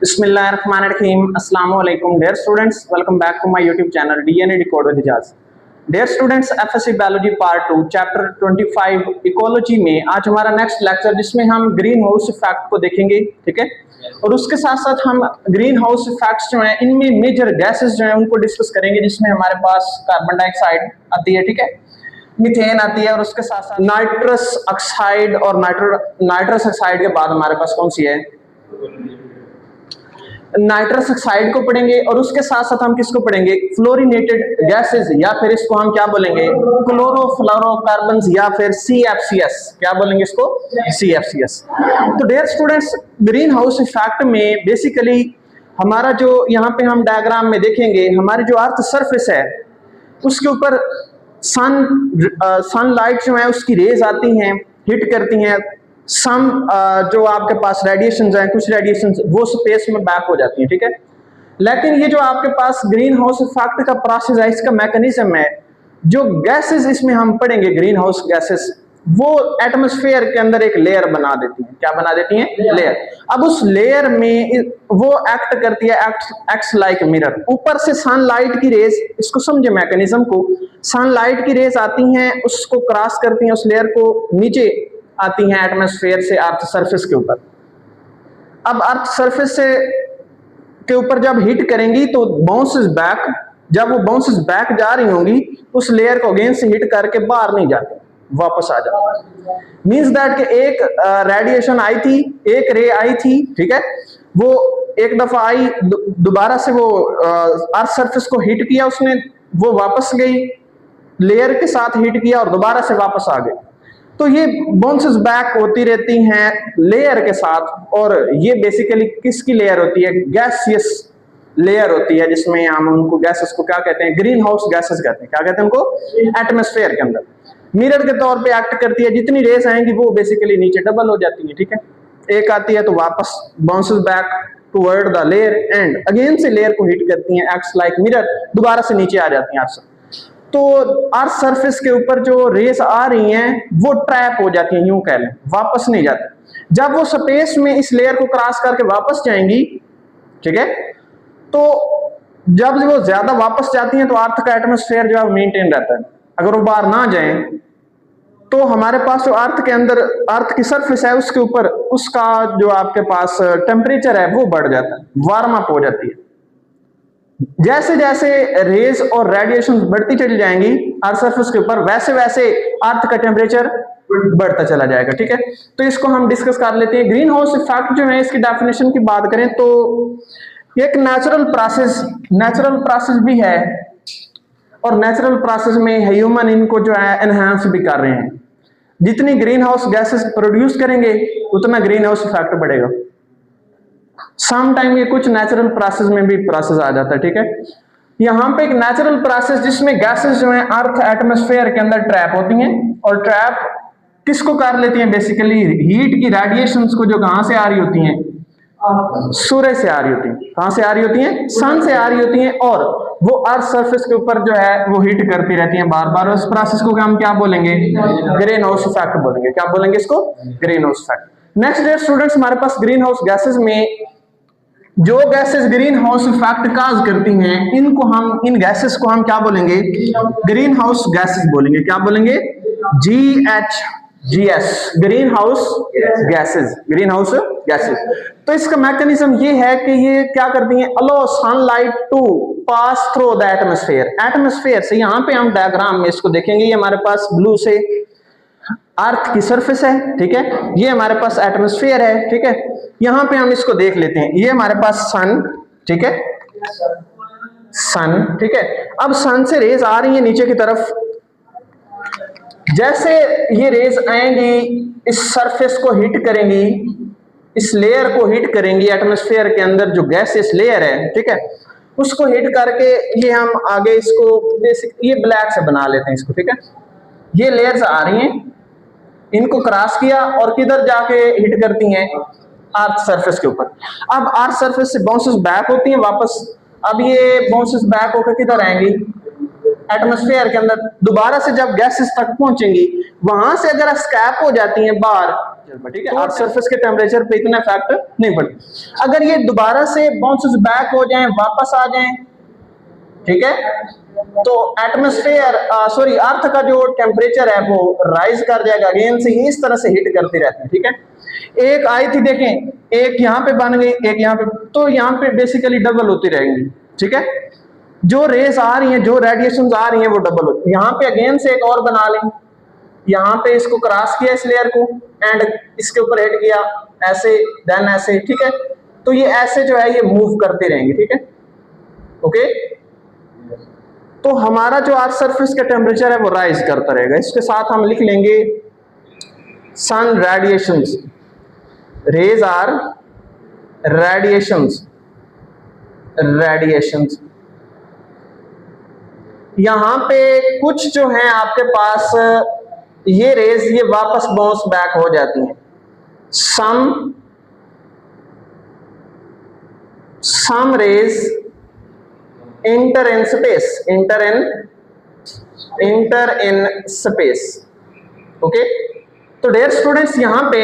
Bismillahirrahmanirrahim. Assalamu alaikum, dear students. Welcome back to my YouTube channel DNA Decode with Ijaz. Dear students, FSC Biology Part 2 Chapter 25 Ecology में आज हमारा next lecture जिसमें हम green house effect को देखेंगे, ठीक है। और उसके साथ साथ हम ग्रीन हाउस इफेक्ट्स जो हैं इनमें मेजर गैसेस जो हैं उनको डिस्कस करेंगे, जिसमें हमारे पास कार्बन डाइऑक्साइड आती है, ठीक है, मीथेन आती है, और उसके साथ साथ नाइट्रस ऑक्साइड, और नाइट्रस ऑक्साइड के बाद हमारे पास कौन सी है, नाइट्रस ऑक्साइड को पढ़ेंगे। और उसके साथ साथ हम किसको पढ़ेंगे, फ्लोरिनेटेड गैसेस, या फिर इसको हम क्या बोलेंगे, क्लोरोफ्लोरोकार्बन्स, या फिर CFCS, क्या बोलेंगे इसको, CFCS। तो dear students, green house effect में बेसिकली हमारा जो यहाँ पे हम डायग्राम में देखेंगे, हमारी जो अर्थ सरफेस है उसके ऊपर सनलाइट जो है उसकी रेज आती हैं, हिट करती हैं। सम जो आपके पास रेडिएशंस हैं, कुछ रेडिएशंस वो स्पेस में बैक हो जाती हैं, ठीक है। लेकिन ये जो आपके पास ग्रीन हाउस इफेक्ट का प्रोसेस है, इसका मैकेनिज्म है, जो गैसेस इसमें हम पढ़ेंगे ग्रीन हाउस गैसेस, वो एटमॉस्फेयर के अंदर एक लेयर बना देती हैं। क्या बना देती हैं, लेयर। अब उस लेयर में वो एक्ट करती है, एक्ट्स लाइक मिरर। ऊपर से सनलाइट की रेज, इसको समझे मैकेनिज्म को, सनलाइट की रेज आती हैं, उसको क्रॉस करती हैं, उस लेयर को नीचे आती हैं एटमॉस्फेयर से अर्थ सरफेस के ऊपर। अब अर्थ सरफेस से के ऊपर जब हिट करेंगी तो बाउंसेस बैक, जब वो बाउंसेस बैक जा रही होंगी उस लेयर को अगेन से हिट करके बाहर नहीं जाती, वापस आ जाती। मींस दैट कि एक रेडिएशन आई थी, एक रे आई थी, ठीक है, वो एक दफा आई, दोबारा से वो अर्थ सरफेस को हिट किया उसने, वो वापस गई, लेयर के साथ हिट किया और दोबारा से वापस आ गई। तो ये बाउंसेस बैक होती रहती हैं लेयर के साथ। और ये बेसिकली किसकी लेयर होती है, गैसियस लेयर होती है, जिसमें हम उनको गैसेस को क्या कहते हैं, ग्रीन हाउस गैसेस कहते हैं। क्या कहते हैं उनको, एटमॉस्फेयर के अंदर मिरर के तौर पे एक्ट करती है। जितनी रेस आएंगी वो बेसिकली नीचे डबल हो जाती है, ठीक है। एक आती है तो वापस bounces back toward the layer and again से लेयर को हिट करती हैं, एक्ट्स लाइक मिरर, दोबारा से नीचे आ जाती हैं अर्थ। तो अर्थ सरफेस के ऊपर जो रेस आ रही हैं वो ट्रैप हो जाती हैं, यूं कह लें, वापस नहीं जाती। जब वो स्पेस में इस लेयर को क्रॉस करके वापस जाएंगी, ठीक है, तो जब वो ज्यादा वापस जाती हैं तो अर्थ का एटमॉस्फेयर जो है मेंटेन रहता है। अगर वो बाहर ना जाए तो हमारे पास जो अर्थ के अंदर, अर्थ की सरफेस है उसके ऊपर, उसका जो आपके पास टेम्परेचर है वो बढ़ जाता है, वार्म अप हो जाती है। जैसे जैसे रेज और रेडिएशन बढ़ती चली जाएंगी अर्थ सरफेस के ऊपर, वैसे वैसे अर्थ का टेम्परेचर बढ़ता चला जाएगा, ठीक है। तो इसको हम डिस्कस कर लेते हैं। ग्रीन हाउस इफेक्ट जो है, इसकी डेफिनेशन की बात करें तो एक नेचुरल प्रोसेस भी है, और नेचुरल प्रोसेस में ह्यूमन इनको जो है एनहांस भी कर रहे हैं। जितनी ग्रीन हाउस गैसेस प्रोड्यूस करेंगे उतना ग्रीन हाउस इफेक्ट बढ़ेगा। सम टाइम ये कुछ नेचुरल प्रोसेस में भी प्रोसेस आ जाता है, ठीक है। यहाँ पे एक नेचुरल प्रोसेस जिसमें गैसेस जो हैं अर्थ एटमॉस्फेयर के अंदर ट्रैप होती हैं, और ट्रैप किसको कर लेती हैं, बेसिकली हीट की रेडिएशंस को, जो कहां से आ रही होती हैं, सूर्य से आ रही होती हैं। कहां से आ रही होती हैं, सन से आ रही होती हैं, और वो अर्थ सरफेस के ऊपर जो है वो हीट करती रहती हैं बार बार। उस प्रोसेस को हम क्या बोलेंगे, ग्रीन हाउस इफेक्ट बोलेंगे। क्या बोलेंगे इसको, green house effect. Next day students, हमारे पास ग्रीन हाउस गैसेस में जो गैसेस ग्रीन हाउस इफेक्ट काज करती हैं, इनको हम, इन गैसेस को हम क्या बोलेंगे, ग्रीन हाउस गैसेस बोलेंगे। क्या बोलेंगे, GHGS, green house gases, green house gases. तो इसका मैकेनिज्म ये है कि ये क्या करती हैं, allow sunlight to pass through the atmosphere. Atmosphere से, यहाँ पे हम डायग्राम में इसको देखेंगे, ये हमारे पास ब्लू से अर्थ की सरफेस है, ठीक है, ये हमारे पास एटमॉस्फेयर है, ठीक है। यहां पे हम इसको देख लेते हैं, ये हमारे पास सन, ठीक है, सन, ठीक है। अब सन से रेज आ रही है नीचे की तरफ, जैसे ये रेज आएंगी इस सरफेस को हिट करेंगी, इस लेयर को हिट करेंगी, एटमॉस्फेयर के अंदर जो गैसेस लेयर है, ठीक है, उसको हिट करके ये हम आगे इसको बेसिक ये ब्लैक से बना लेते हैं इसको, ठीक है। ये लेयर्स आ रही हैं, इनको क्रॉस किया और किधर जाके हिट करती हैं, अर्थ सरफेस के ऊपर। अब अर्थ सरफेस से बाउंसेस बैक होती हैं वापस। अब ये बाउंसेस बैक होकर किधर आएंगी, एटमॉस्फेयर के अंदर। दोबारा से जब गैसेस तक पहुंचेंगी, वहां से अगर स्कैप हो जाती हैं बाहर, टेम्परेचर पर, ठीक है, अर्थ सरफेस के टेम्परेचर पे इतना इफेक्ट नहीं पड़ता। अगर ये दोबारा से बाउंसेस बैक हो जाएं, वापस आ जाएं, ठीक है, तो एटमॉस्फेयर सॉरी अर्थ का जो टेम्परेचर है वो राइज कर जाएगा, अगेन से इस तरह से हिट करती रहती है, ठीक है। एक आई थी देखें, एक यहाँ पे बन गई, एक यहाँ पे, तो यहाँ पे बेसिकली डबल होती रहेंगी, ठीक है। जो रेस आ रही हैं, जो रेडिएशंस आ रही हैं वो डबल होती है। यहाँ पे अगेन से एक और बना लें, यहाँ पे इसको क्रॉस किया इस लेयर को एंड इसके ऊपर हिट किया ऐसे, देन ऐसे, ठीक है। तो ये ऐसे जो है ये मूव करते रहेंगे, ठीक है, ओके। तो हमारा जो अर्थ सरफेस का टेम्परेचर है वो राइज करता रहेगा। इसके साथ हम लिख लेंगे sun radiations, rays are radiations, radiations. यहां पे कुछ जो है आपके पास ये रेज ये वापस बाउंस बैक हो जाती हैं। some rays enter in space, enter in space, okay. तो डियर स्टूडेंट्स यहां पे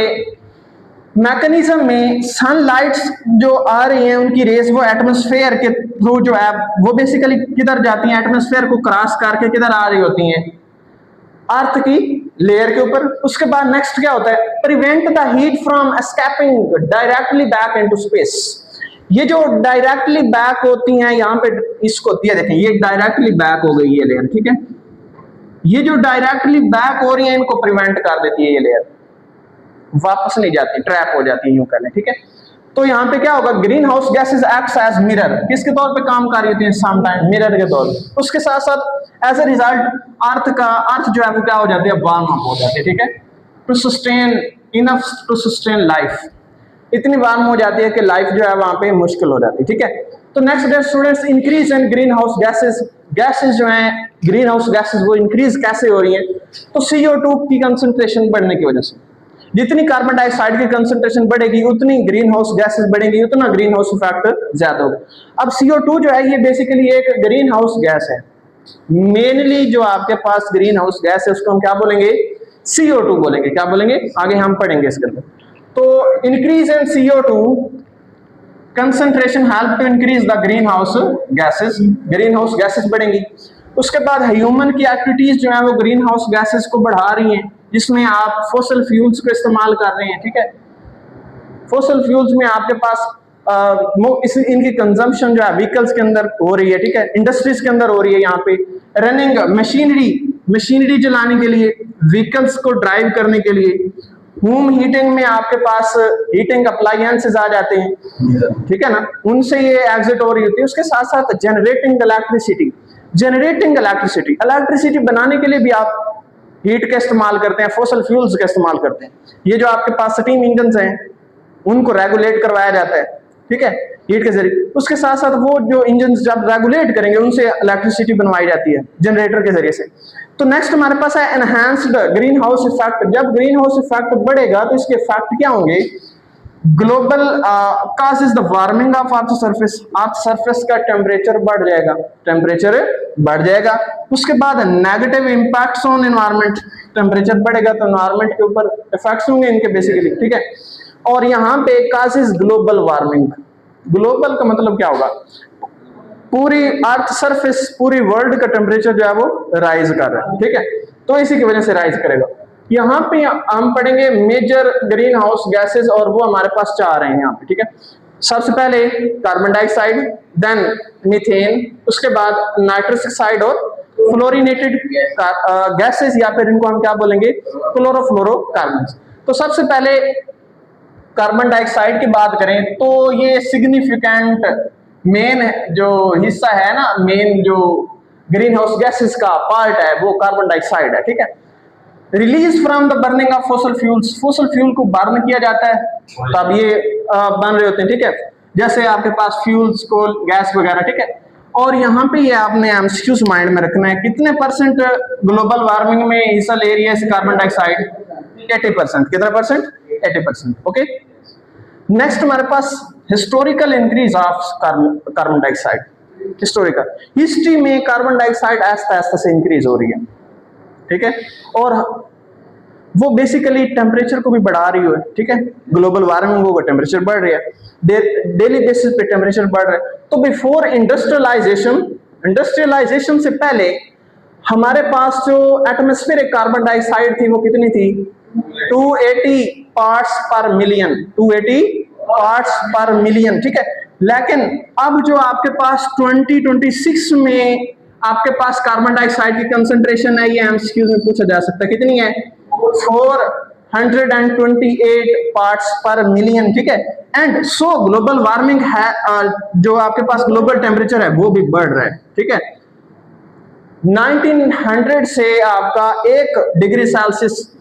मैकेनिज्म में सनलाइट जो आ रही हैं उनकी रेस वो एटमॉस्फेयर के थ्रू जो है वो बेसिकली किधर जाती हैं, एटमॉस्फेयर को क्रॉस करके किधर आ रही होती हैं, अर्थ की लेयर के ऊपर। उसके बाद नेक्स्ट क्या होता है, prevent the heat from escaping directly back into space. ये जो डायरेक्टली बैक होती हैं यहाँ पे इसको दिया, देखें ये डायरेक्टली बैक हो गई ये लेयर, ठीक है। ये जो डायरेक्टली बैक हो रही है इनको प्रिवेंट कर देती है ये लेयर, वापस नहीं जाती, ट्रैप हो जाती है यूं कर लें, ठीक है। तो यहाँ पे क्या होगा, green house gases acts as mirror, किसके तौर पे काम कर रही होती है, सम टाइम मिरर के तौर पे। उसके साथ साथ एज ए रिजल्ट अर्थ जो है वो क्या हो जाती है, वार्म अप हो जाती है, ठीक है, to sustain enough to sustain life, इतनी वार्म हो जाती है कि लाइफ जो है वहां पे मुश्किल हो जाती है, ठीक है। तो next day students, increase in green house gases, gases जो हैं ग्रीन हाउस गैसेस वो इंक्रीज कैसे हो रही है, तो CO2 की कंसंट्रेशन बढ़ने की वजह से। जितनी कार्बन डाइऑक्साइड की कंसंट्रेशन बढ़ेगी उतनी ग्रीन हाउस गैसेस बढ़ेंगी, उतना ग्रीन हाउस इफेक्ट ज्यादा होगा। अब CO2 जो है ये बेसिकली एक ग्रीन हाउस गैस है, मेनली जो आपके पास ग्रीन हाउस गैस है उसको हम क्या बोलेंगे, CO2 बोलेंगे। क्या बोलेंगे, आगे हम पढ़ेंगे इसके अंदर। तो increase in CO2 concentration help to increase the green house gases, green house gases बढ़ेंगी। उसके बाद ह्यूमन की एक्टिविटीज जो है वो ग्रीन हाउस गैसेस को बढ़ा रही हैं, जिसमें आप फॉसिल फ्यूल्स को इस्तेमाल कर रहे हैं, ठीक है। फॉसिल फ्यूल्स में आपके पास इनकी कंजम्पशन जो है व्हीकल्स के अंदर हो रही है, ठीक है, इंडस्ट्रीज के अंदर हो रही है। यहाँ पे रनिंग मशीनरी चलाने के लिए, व्हीकल्स को ड्राइव करने के लिए, होम हीटिंग में आपके पास हीटिंग अप्लायंसेस आ जाते हैं, ठीक है ना, उनसे ये एग्जिट हो रही होती है। उसके साथ साथ जनरेटिंग इलेक्ट्रिसिटी बनाने के लिए भी आप हीट का इस्तेमाल करते हैं, फॉसिल फ्यूल्स का इस्तेमाल करते हैं। ये जो आपके पास स्टीम इंजन हैं उनको रेगुलेट करवाया जाता है, ठीक है, हीट के जरिए। उसके साथ साथ वो जो इंजन जब रेगुलेट करेंगे उनसे इलेक्ट्रिसिटी बनवाई जाती है जनरेटर के जरिए से। तो नेक्स्ट हमारे पास है एनहांस्ड ग्रीन हाउस इफेक्ट। जब ग्रीन हाउस इफेक्ट बढ़ेगा तो इसके इफेक्ट क्या होंगे, global causes the warming of earth surface का टेम्परेचर बढ़ जाएगा। उसके बाद negative impacts on environment, temperature बढ़ेगा तो एनवायरनमेंट के ऊपर इफेक्ट्स होंगे इनके बेसिकली, ठीक है। और यहाँ पे काजेस ग्लोबल वार्मिंग, ग्लोबल का मतलब क्या होगा, पूरी अर्थ सरफेस पूरी वर्ल्ड का टेम्परेचर जो है वो राइज कर रहा है, ठीक है, तो इसी की वजह से राइज करेगा। यहाँ पे हम पढ़ेंगे मेजर ग्रीन हाउस गैसेस और वो हमारे पास 4 हैं यहाँ पे, ठीक है। सबसे पहले कार्बन डाइऑक्साइड, देन मीथेन, उसके बाद नाइट्रस ऑक्साइड और फ्लोरिनेटेड गैसेस या फिर इनको हम क्या बोलेंगे, क्लोरोफ्लोरोकार्बन्स। तो सबसे पहले कार्बन डाइऑक्साइड की बात करें तो ये सिग्निफिकेंट मेन जो हिस्सा है ना, मेन जो ग्रीन हाउस गैसेस का पार्ट है वो कार्बन डाइऑक्साइड है, ठीक है। Release from the burning of fossil fuels, fossil fuel को बर्न किया जाता है तब ये बन रहे होते हैं, ठीक है, जैसे आपके पास फ्यूल्स, कोल, गैस वगैरह, ठीक है। और यहाँ पे ये आपने एमसीक्यूज माइंड में रखना है, कितने परसेंट ग्लोबल वार्मिंग में हिस्सा ले रही है कार्बन डाइऑक्साइड, 80%। कितना परसेंट, 80%, ओके। नेक्स्ट हमारे पास historical increase of carbon dioxide. Historical history में कार्बन डाइऑक्साइड आस्ते आस्ते से इंक्रीज हो रही है, ठीक है। और वो बेसिकली टेम्परेचर को भी बढ़ा रही है, ठीक है, ग्लोबल वार्मिंग होगा, टेम्परेचर बढ़ रही है, डेली बेसिस पे टेम्परेचर बढ़ रहा है। तो बिफोर इंडस्ट्रियलाइजेशन से पहले हमारे पास जो एटमॉस्फेरिक कार्बन डाइऑक्साइड थी वो कितनी थी? 280 पार्ट्स पर मिलियन, 280 पार्ट्स पर मिलियन, ठीक है। लेकिन अब जो आपके पास 2026 में आपके पास कार्बन डाइऑक्साइड की कंसंट्रेशन है, ये एमसीक्यू में पूछा जा सकता है, कितनी है? 428 पार्ट्स पर मिलियन, ठीक है। एंड सो ग्लोबल वार्मिंग है, जो आपके पास ग्लोबल टेम्परेचर है वो भी बढ़ रहा है, ठीक है। 1900 से आपका 1 डिग्री सेल्सियस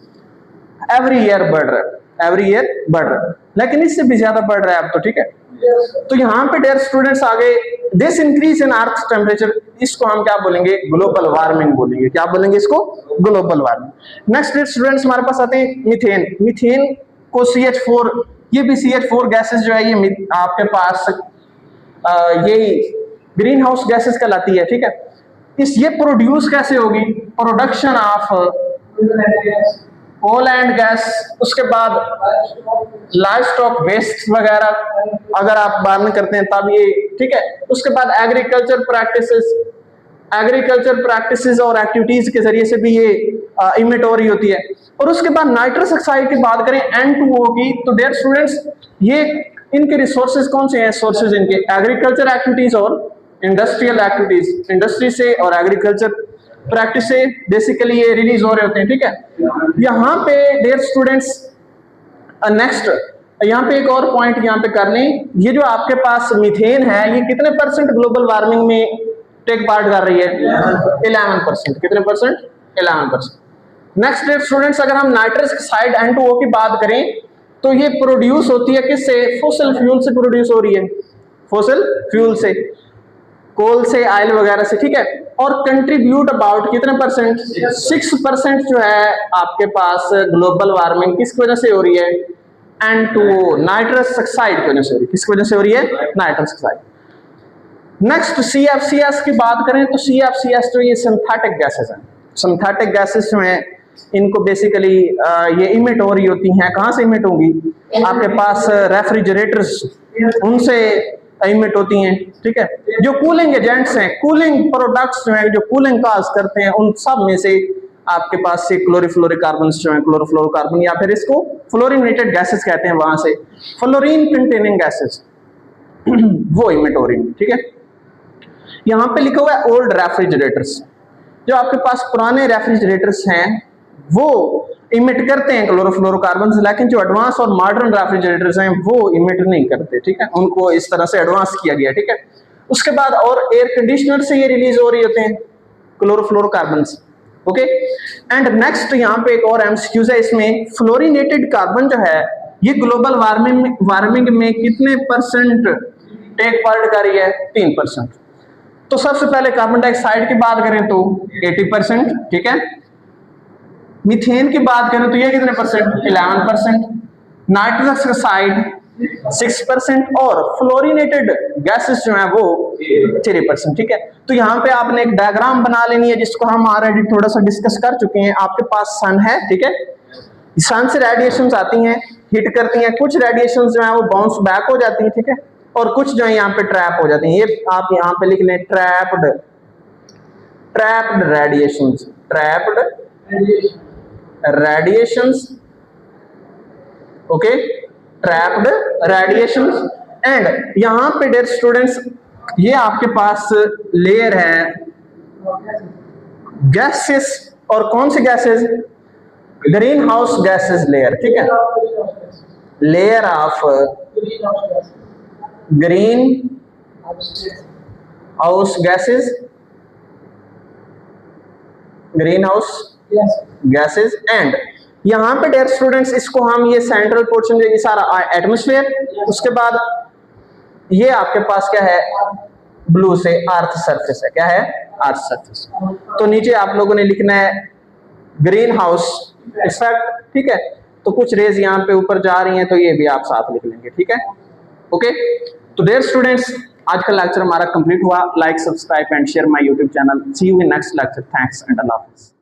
एवरी ईयर बढ़ रहा है, एवरी ईयर बढ़ रहा है, लेकिन इससे भी ज्यादा बढ़ रहा है अब तो, ठीक है। तो यहाँ पे डियर स्टूडेंट्स आगे this increase in earth temperature, इसको हम क्या बोलेंगे? ग्लोबल वार्मिंग बोलेंगे। क्या बोलेंगे इसको? Global warming. Next dear students हमारे पास आते हैं मीथेन। मीथेन को CH4, ये भी CH4 गैसेस जो है ये आपके पास ये ग्रीन हाउस गैसेस कहलाती है, ठीक है। ये प्रोड्यूस कैसे होगी? Production of coal and gas, उसके बाद लाइव स्टॉक वेस्ट वगैरह अगर आप बर्न करते हैं तब ये, ठीक है। उसके बाद एग्रीकल्चर प्रैक्टिसेस और एक्टिविटीज के जरिए से भी ये इमिट हो रही होती है। और उसके बाद नाइट्रस ऑक्साइड की बात करें N2O की, तो डियर स्टूडेंट्स ये इनके रिसोर्सेज कौन से हैं? सोर्सेज इनके एग्रीकल्चर एक्टिविटीज और इंडस्ट्रियल एक्टिविटीज, इंडस्ट्री से और एग्रीकल्चर प्रैक्टिस से बेसिकली ये रिलीज हो रहे होते हैं, ठीक है। यहाँ पे डियर स्टूडेंट्स नेक्स्ट यहाँ पे एक और पॉइंट यहाँ पे कर लें, ये जो आपके पास मीथेन है ये कितने % ग्लोबल वार्मिंग में टेक पार्ट कर रही है? 11%। कितने %? 11%। नेक्स्ट डियर स्टूडेंट्स अगर हम नाइट्रस ऑक्साइड N2O की बात करें तो ये प्रोड्यूस होती है किससे? फॉसिल फ्यूल से प्रोड्यूस हो रही है, फॉसिल फ्यूल से, कोल से, ऑयल वगैरह से, ठीक है। और कंट्रीब्यूट अबाउट कितने %? 6% जो है आपके पास ग्लोबल वार्मिंग किसकी वजह से हो रही है? N2O, नाइट्रस ऑक्साइड की वजह से हो रही है। किसकी वजह से हो रही है? Nitrous oxide. नेक्स्ट CFCS की बात करें तो CFCS जो ये सिंथेटिक गैसेस हैं, सिंथेटिक गैसेस जो हैं इनको बेसिकली ये इमिट हो रही होती हैं। कहाँ से इमिट होगी? आपके पास रेफ्रिजरेटर्स, उनसे इमिट होती हैं, ठीक है। जो कूलिंग एजेंट्स हैं, कूलिंग प्रोडक्ट्स जो हैं जो कूलिंग काज करते हैं, उन सब में से आपके पास से क्लोरोफ्लोरोकार्बन जो हैं, क्लोरोफ्लोरोकार्बन या फिर इसको फ्लोरिनेटेड गैसेस कहते हैं, वहां से फ्लोरीन कंटेनिंग गैसेस वो इमिट हो रही हैं, ठीक है। यहाँ पे लिखा हुआ है ओल्ड रेफ्रिजरेटर्स, जो आपके पास पुराने रेफ्रिजरेटर्स हैं वो इमिट करते हैं क्लोरोफ्लोरोकार्बन, लेकिन जो एडवांस और मॉडर्न रेफ्रिजरेटर्स हैं वो इमिट नहीं करते, ठीक है। उनको इस तरह से एडवांस किया गया, ठीक है। उसके बाद और एयर कंडीशनर से ये रिलीज हो रही होते हैं क्लोरोफ्लोरोकार्बन, ओके। एंड नेक्स्ट यहाँ पे एक और एमसीक्यूज है, इसमें फ्लोरिनेटेड कार्बन जो है ये ग्लोबल वार्मिंग में कितने % टेक पार्ट कर रही है? 3%। तो सबसे पहले कार्बन डाइऑक्साइड की बात करें तो 80%, ठीक है। मीथेन की बात करें तो ये कितने %? 11%। नाइट्रस ऑक्साइड 6% और फ्लोरिनेटेड गैसेस जो है वो 3%, ठीक है। तो यहाँ पे आपने एक डायग्राम बना लेनी है जिसको हम ऑलरेडी थोड़ा सा डिस्कस कर चुके हैं। आपके पास सन है, ठीक है। सन से रेडिएशंस आती हैं, हिट करती हैं, कुछ रेडिएशंस जो है वो बाउंस बैक हो जाती हैं, ठीक है। और कुछ जो है यहाँ पे ट्रैप हो जाती हैं। ये आप यहाँ पे लिख लें trapped radiations, trapped radiations, okay, trapped radiations. And यहां पे डियर स्टूडेंट्स ये आपके पास लेयर है गैसेस, और कौन सी gases? Green house gases layer, ठीक है। Layer of green house gases, green house gases. And यहाँ पे डियर स्टूडेंट्स इसको हम ये सेंट्रल पोर्शन ये सारा एटमॉस्फेयर, उसके बाद ये आपके पास क्या है? ब्लू से अर्थ सरफेस है, क्या है? Earth surface. तो नीचे आप लोगों ने लिखना है ग्रीन हाउस इफेक्ट, ठीक है। तो कुछ रेज यहाँ पे ऊपर जा रही हैं तो ये भी आप साथ लिख लेंगे, ठीक है, ओके। तो डियर स्टूडेंट्स आज का लेक्चर हमारा कंप्लीट हुआ। Like, subscribe and share my YouTube channel. See you in next lecture. Thanks and अल्लाह हाफिज़।